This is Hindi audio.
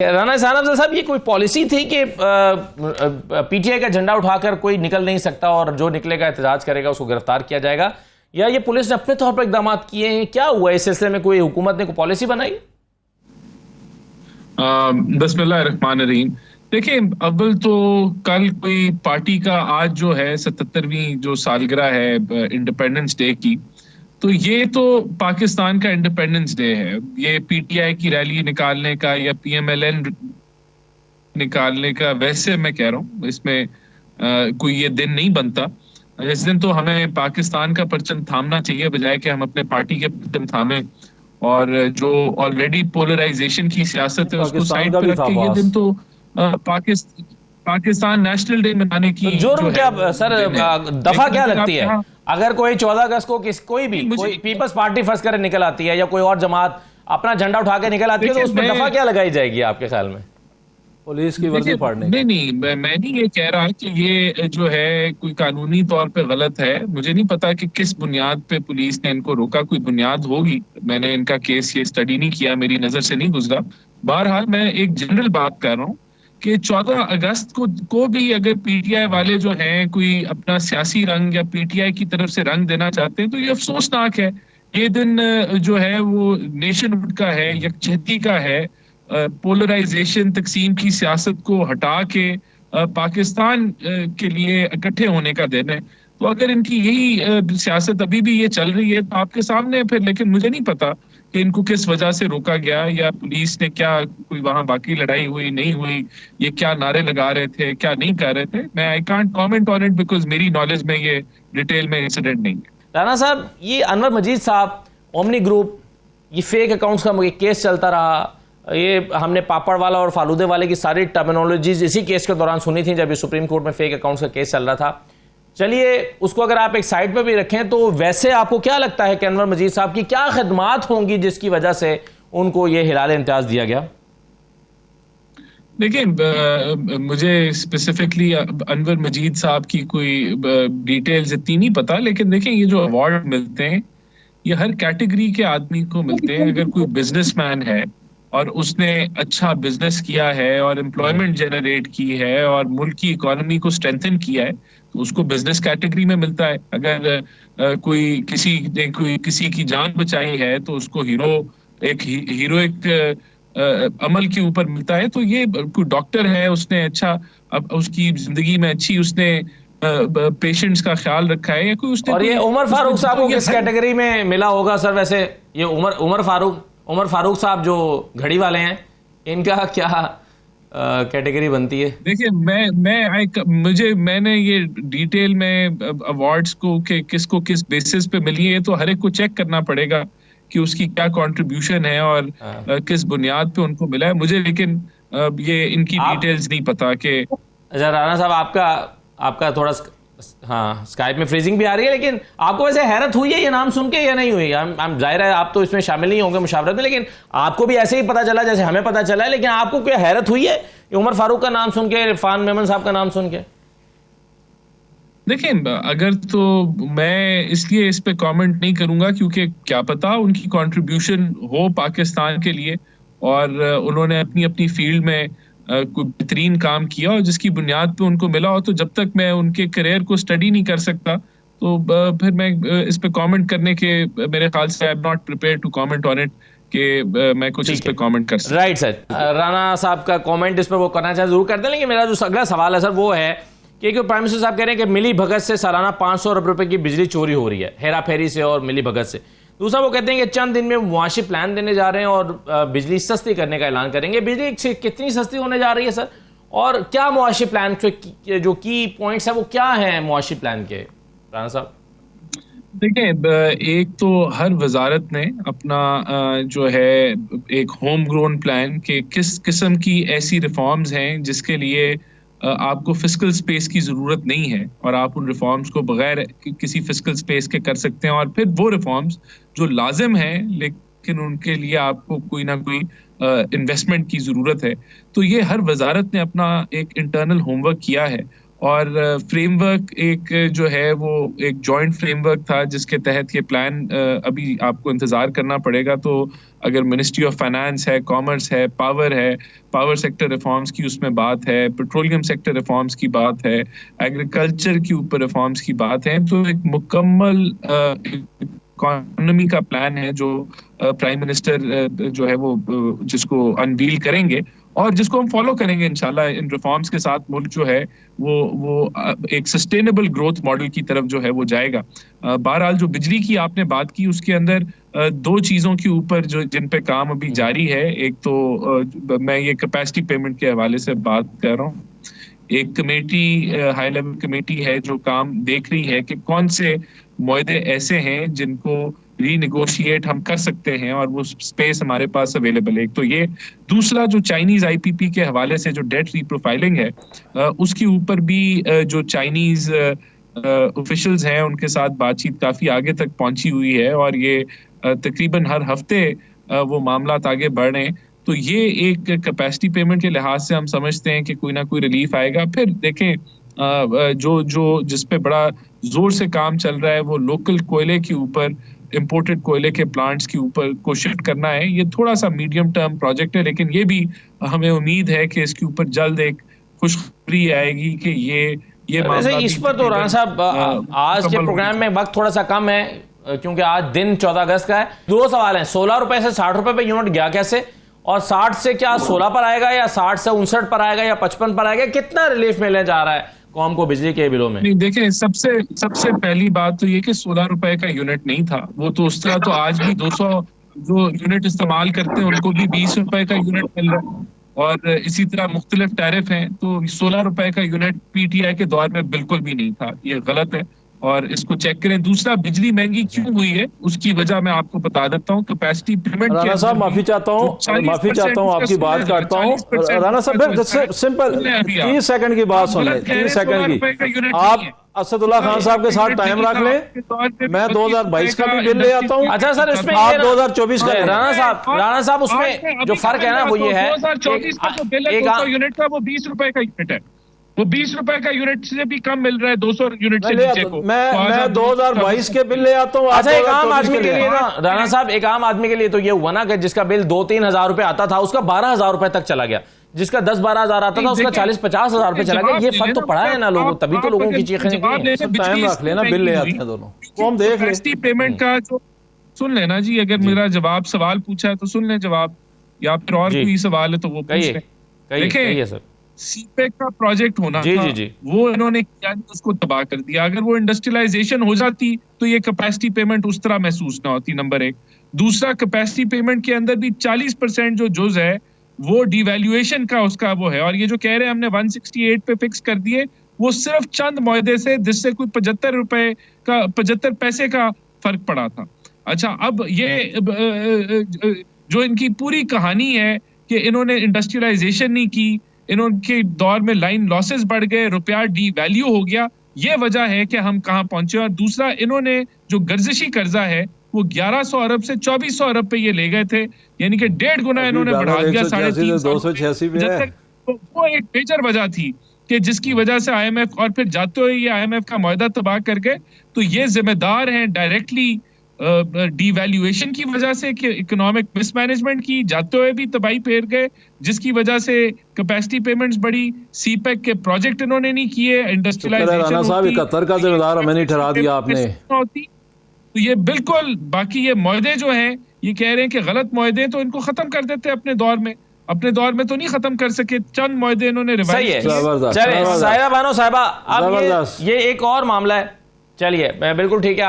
राना अफजल साहब, ये कोई पॉलिसी थी कि पीटीआई का झंडा उठाकर कोई निकल नहीं सकता और जो निकलेगा एहतजाज करेगा उसको गिरफ्तार किया जाएगा, या ये पुलिस ने अपने तौर पर इकदाम किए हैं? क्या हुआ इस सिलसिले में? कोई हुकूमत ने कोई पॉलिसी बनाई? बिस्मिल्लाहिर्रहमानिर्रहीम। देखिए, अव्वल तो कल कोई पार्टी का आज जो है 77वीं जो सालगिरह है इंडिपेंडेंस डे की, तो ये तो पाकिस्तान का इंडिपेंडेंस डे है। ये पीटीआई की रैली निकालने का या पीएमएलएन निकालने का वैसे मैं कह रहा हूँ इसमें कोई ये दिन नहीं बनता। इस दिन तो हमें पाकिस्तान का परचम थामना चाहिए बजाय कि हम अपने पार्टी के परचम थामे, और जो ऑलरेडी पोलराइजेशन की सियासत है उसको साइड पे रख के ये दिन तो पाकिस्तान नेशनल डे मनाने की तो जुर्म क्या सर, दफा क्या लगती है? अगर कोई 14 अगस्त को कोई पीपल्स पार्टी फर्ज करे निकल आती है या कोई और जमात अपना झंडा उठा के निकल आती है, तो उस पर दफा क्या लगाई जाएगी आपके ख्याल में? पुलिस की वर्दी फाड़ने? नहीं, मैं नहीं ये कह रहा कि ये जो है कोई कानूनी तौर पे गलत है। मुझे नहीं पता कि किस बुनियाद पे पुलिस ने इनको रोका, कोई बुनियाद होगी। मैंने इनका केस ये स्टडी नहीं किया, मेरी नजर से नहीं गुजरा। बहरहाल मैं एक जनरल बात कर रहा हूँ कि 14 अगस्त को भी अगर पीटीआई वाले जो हैं कोई अपना सियासी रंग या पीटीआई की तरफ से रंग देना चाहते हैं तो ये अफसोसनाक है। ये दिन जो है वो नेशनहुड का है, यकजहती का है, पोलराइजेशन तकसीम की सियासत को हटा के पाकिस्तान के लिए इकट्ठे होने का दिन है। तो अगर इनकी यही सियासत अभी भी ये चल रही है तो आपके सामने फिर, लेकिन मुझे नहीं पता कि इनको किस वजह से रोका गया या पुलिस ने क्या, कोई वहां बाकी लड़ाई हुई नहीं हुई, ये क्या नारे लगा रहे थे क्या नहीं कर रहे थे। मैं I can't comment on it because मेरी नॉलेज में ये डिटेल में इंसिडेंट नहीं है। राना साहब, ये अनवर मजीद साहब, ओमनी ग्रुप, ये फेक अकाउंट्स का केस चलता रहा। ये हमने पापड़ वाला और फालूदे वाले की सारी टर्मिनोलॉजीज इसी केस के दौरान सुनी थी जब ये सुप्रीम कोर्ट में फेक अकाउंट्स का केस चल रहा था। चलिए, उसको अगर आप एक साइड पे भी रखें तो वैसे आपको क्या लगता है कि अनवर मजीद साहब की क्या खिदमात होंगी जिसकी वजह से उनको ये हिलाल इम्तियाज दिया गया? देखिए, मुझे स्पेसिफिकली अनवर मजीद साहब की कोई डिटेल्स इतनी नहीं पता, लेकिन देखिए ये जो अवार्ड मिलते हैं ये हर कैटेगरी के आदमी को मिलते हैं। अगर कोई बिजनेसमैन है और उसने अच्छा बिजनेस किया है और एम्प्लॉयमेंट जनरेट की है और मुल्क की इकोनॉमी को स्ट्रेंथन किया है तो उसको बिजनेस कैटेगरी में मिलता है। अगर कोई किसी की जान बचाई है तो उसको हीरोइक अमल के ऊपर मिलता है। तो ये कोई डॉक्टर है, उसने अच्छा अब उसकी जिंदगी में अच्छी उसने पेशेंट्स का ख्याल रखा है, या कोई उसने, और ये उमर फारूक साहब को किस कैटेगरी में मिला होगा सर? वैसे ये उमर फारूक साहब जो घड़ी वाले हैं, इनका क्या कैटेगरी बनती है? देखिए, मैंने ये डिटेल में अवार्ड्स को कि किसको किस बेसिस पे मिली है तो हर एक को चेक करना पड़ेगा कि उसकी क्या कंट्रीब्यूशन है और किस बुनियाद पे उनको मिला है। मुझे लेकिन ये इनकी डिटेल्स नहीं पता कि। अच्छा राना साहब, आपका थोड़ा हाँ स्काइप में फ्रीजिंग भी आ रही है, लेकिन आपको वैसे हैरत हुई है ये नाम सुन के या नहीं हुई? हम जाहिर है आप तो इसमें शामिल नहीं होंगे मुशावरत में, लेकिन आपको भी ऐसे ही पता चला जैसे हमें पता चला है, लेकिन आपको क्या हैरत हुई है उमर फारूक का नाम सुन के, इरफान मेमन साहब का नाम सुन के? देखिए, अगर तो मैं इसलिए इस पे कमेंट नहीं करूंगा क्योंकि क्या पता उनकी कंट्रीब्यूशन हो पाकिस्तान के लिए और उन्होंने अपनी अपनी फील्ड में कोई बेहतरीन काम किया और जिसकी बुनियाद पे उनको मिला हो। तो जब तक मैं उनके करियर को स्टडी नहीं कर सकता तो फिर मैं इस पे कमेंट करने के, मेरे ख्याल से I am not prepared to comment on it कि मैं कुछ इस पे कमेंट कर सकता। राइट सर, राना साहब का कमेंट इस पर वो करना चाहे जरूर करते हैं, लेकिन मेरा जो अगला सवाल है सर वो है कि प्राइम मिनिस्टर साहब कह रहे हैं कि मिली भगत से सालाना 500 अरब रुपए की बिजली चोरी हो रही है, हेरा फेरी से और मिली भगत से। दूसरा, वो कहते हैं कि चंद दिन में मुआशी प्लान देने जा रहे हैं और बिजली सस्ती करने का ऐलान करेंगे। बिजली कितनी सस्ती होने जा रही है सर, और क्या मुआशी प्लान जो की पॉइंट्स है वो क्या है मुआशी प्लान के, राना साहब? देखिए, एक तो हर वजारत ने अपना जो है एक होम ग्रोन प्लान के किस किस्म की ऐसी रिफॉर्म्स हैं जिसके लिए आपको फिस्कल स्पेस की जरूरत नहीं है और आप उन रिफॉर्म्स को बगैर किसी फिस्कल स्पेस के कर सकते हैं, और फिर वो रिफॉर्म्स जो लाजिम है लेकिन उनके लिए आपको कोई ना कोई इन्वेस्टमेंट की जरूरत है। तो ये हर वजारत ने अपना एक इंटरनल होमवर्क किया है और फ्रेमवर्क एक जो है वो एक जॉइंट फ्रेमवर्क था जिसके तहत ये प्लान अभी आपको इंतजार करना पड़ेगा। तो अगर मिनिस्ट्री ऑफ फाइनेंस है, कॉमर्स है, पावर सेक्टर रिफॉर्म्स की उसमें बात है, पेट्रोलियम सेक्टर रिफॉर्म्स की बात है, एग्रीकल्चर के ऊपर रिफॉर्म्स की बात है, तो एक मुकम्मल इकोनॉमी का प्लान है जो प्राइम मिनिस्टर जो है वो जिसको अनवील करेंगे और जिसको हम फॉलो करेंगे इंशाल्लाह। इन रिफॉर्म्स के साथ मुल्क जो है वो एक सस्टेनेबल ग्रोथ मॉडल की तरफ जो है वो जाएगा। बहरहाल जो बिजली की आपने बात की उसके अंदर दो चीजों के ऊपर जो जिन पे काम अभी जारी है, एक तो मैं ये कैपेसिटी पेमेंट के हवाले से बात कर रहा हूँ। एक कमेटी, हाई लेवल कमेटी है जो काम देख रही है कि कौन से मुआहदे ऐसे हैं जिनको रीनेगोशिएट हम कर सकते हैं और वो स्पेस हमारे पास अवेलेबल है। एक तो ये, दूसरा जो चाइनीज आईपीपी के हवाले से जो डेट रीप्रोफाइलिंग है उसके ऊपर भी जो चाइनीज ऑफिशियल्स हैं उनके साथ बातचीत काफी आगे तक पहुंची हुई है और ये तकरीबन हर हफ्ते वो मामलात आगे बढ़ रहे हैं। तो ये एक कैपेसिटी पेमेंट के लिहाज से हम समझते हैं कि कोई ना कोई रिलीफ आएगा। फिर देखें जो जिस पे बड़ा जोर से काम चल रहा है वो लोकल कोयले के ऊपर, इंपोर्टेड कोयले के प्लांट्स के ऊपर को शिफ्ट करना है। ये थोड़ा सा मीडियम टर्म प्रोजेक्ट है, लेकिन ये भी हमें उम्मीद है कि इसके ऊपर जल्द एक खुशखबरी आएगी कि ये वैसे इस पर तो राणा साहब आज के प्रोग्राम में वक्त थोड़ा सा कम है क्योंकि आज दिन 14 अगस्त का है। दो सवाल हैं, 16 रुपए से 60 रुपए पे यूनिट गया कैसे, और 60 से क्या 16 पर आएगा या 60 से 59 पर आएगा या 55 पर आएगा, कितना रिलीफ मिलने जा रहा है कौम को बिजली के बिलों में? नहीं, देखें, सबसे पहली बात तो ये कि 16 रुपए का यूनिट नहीं था वो, तो उस तरह तो आज भी 200 जो यूनिट इस्तेमाल करते हैं उनको भी 20 रुपए का यूनिट मिल रहा है और इसी तरह मुख्तलिफ टैरिफ हैं। तो 16 रुपए का यूनिट पीटीआई के दौर में बिल्कुल भी नहीं था, ये गलत है और इसको चेक करें। दूसरा, बिजली महंगी क्यों हुई है उसकी वजह मैं आपको बता देता हूँ। कैपेसिटी पेमेंट राणा साहब माफी चाहता हूँ आपकी बात काटता हूँ। राणा साहब सिंपल 30 सेकंड की बात सुन लें, 30 सेकंड की। आप असदुल्ला खान साहब के साथ टाइम रख लें, मैं 2022 का भी बिल ले आता हूँ। अच्छा सर, इसमें आप 2024 का राणा साहब उसमें जो फर्क है ना वो ये है, 2024 का जो बिल है 200 यूनिट का, वो 20 रुपए का यूनिट है, वो 20 रुपए का यूनिट से भी कम मिल रहा है 200 यूनिट से नीचे को। मैं 2022 के बिल ले आता हूँ। अच्छा, एक आम आदमी के लिए ना राणा साहब, एक आम आदमी के लिए तो ये हुआ ना कि जिसका बिल 2-3 हजार रुपए आता था उसका 12,000 रुपए तक चला गया, जिसका 10-12 हजार आता था उसका 40-50 हजार रुपए चला गया। ये फर्क तो पड़ा है ना लोगों, तभी तो लोगों की चीखें निकली। टाइम रख लेना, बिल ले आते हैं दोनों को, हम देख लें। पेमेंट का जो सुन लेना जी, अगर मेरा जवाब सवाल पूछा है तो सुन ले जवाब, या फिर और कोई सवाल है तो वो पूछ लें। देखिए सर, सीपेक का प्रोजेक्ट होना जी, था, जी, जी। वो इन्होंने किया, उसको तबाह कर दिया। अगर वो इंडस्ट्रियलाइजेशन हो जाती तो ये कैपेसिटी पेमेंट उस तरह महसूस ना होती, नंबर एक। दूसरा, कैपेसिटी पेमेंट के अंदर भी 40% जो जुज है वो डिवैल्यूएशन का उसका वो है, और ये जो कह रहे हैं हमने 168 पे फिक्स कर दिए, वो सिर्फ चंद मुआहदे से जिससे कोई 75 पैसे का फर्क पड़ा था। अच्छा, अब ये जो इनकी पूरी कहानी है कि इन्होंने इंडस्ट्रियलाइजेशन नहीं की, इनके दौर में लाइन लॉसेस बढ़ गए, रुपया डीवैल्यू हो गया, ये वजह है कि हम कहां पहुंचे। और दूसरा, इन्होंने जो गर्जिशी कर्जा है वो 1100 अरब से 2400 अरब पे ये ले गए थे, यानी कि 1.5 गुना इन्होंने बढ़ा दिया, 350। वो एक मेजर वजह थी कि जिसकी वजह से IMF, और फिर जाते हुए ये IMF का मुआहदा तबाह कर गए। तो ये जिम्मेदार हैं डायरेक्टली डिवैल्यूएशन की वजह से कि इकोनॉमिक मिसमैनेजमेंट की, जाते हुए भी तबाही फेर गए, जिसकी वजह से कैपेसिटी पेमेंट्स बढ़ी। सीपेक के प्रोजेक्ट इन्होंने नहीं किए, इंडस्ट्रियलाइजेशन कतर का जिम्मेदार हमें नहीं ठहरा दिया आपने। तो ये बिल्कुल, बाकी ये मुआहदे जो हैं ये कह रहे हैं कि गलत मुआहदे, तो इनको खत्म कर देते अपने दौर में तो नहीं खत्म कर सके, चंद मुआहदे इन्होंने रिवाइज किए। चलिए साहिरा बानो साहिबा, अब ये एक और मामला है। चलिए, बिल्कुल ठीक है, आप